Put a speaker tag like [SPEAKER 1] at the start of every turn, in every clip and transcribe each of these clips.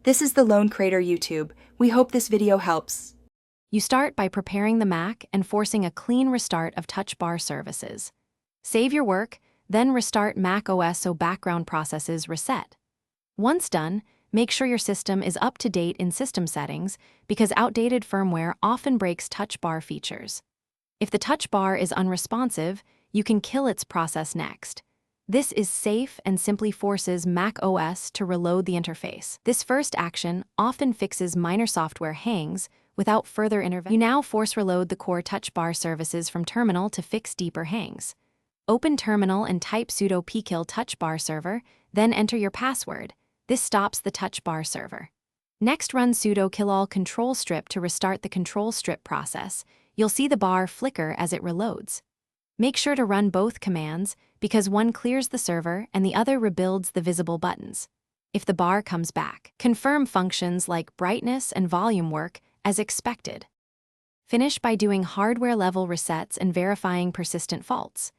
[SPEAKER 1] This is the Lone Crater YouTube. We hope this video helps.
[SPEAKER 2] You start by preparing the Mac and forcing a clean restart of Touch Bar services. Save your work, then restart Mac OS so background processes reset. Once done, make sure your system is up to date in system settings because outdated firmware often breaks Touch Bar features. If the Touch Bar is unresponsive, you can kill its process next. This is safe and simply forces Mac OS to reload the interface. This first action often fixes minor software hangs without further intervention. You now force reload the core Touch Bar services from terminal to fix deeper hangs. Open terminal and type sudo pkill Touch Bar server, then enter your password. This stops the Touch Bar server. Next, run sudo killall control strip to restart the control strip process. You'll see the bar flicker as it reloads. Make sure to run both commands because one clears the server and the other rebuilds the visible buttons. If the bar comes back, confirm functions like brightness and volume work as expected. Finish by doing hardware-level resets and verifying persistent faults.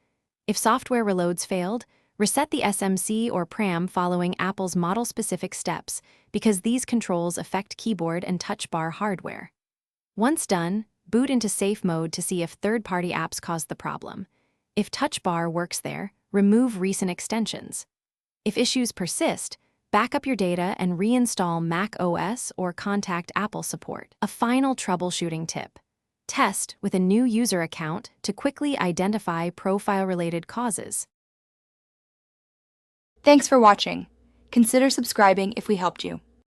[SPEAKER 2] If software reloads failed, reset the SMC or PRAM following Apple's model-specific steps because these controls affect keyboard and Touch Bar hardware. Once done, boot into safe mode to see if third-party apps caused the problem. If Touch Bar works there, remove recent extensions. If issues persist, back up your data and reinstall Mac OS or contact Apple support. A final troubleshooting tip. Test with a new user account to quickly identify profile-related causes.
[SPEAKER 1] Thanks for watching. Consider subscribing if we helped you.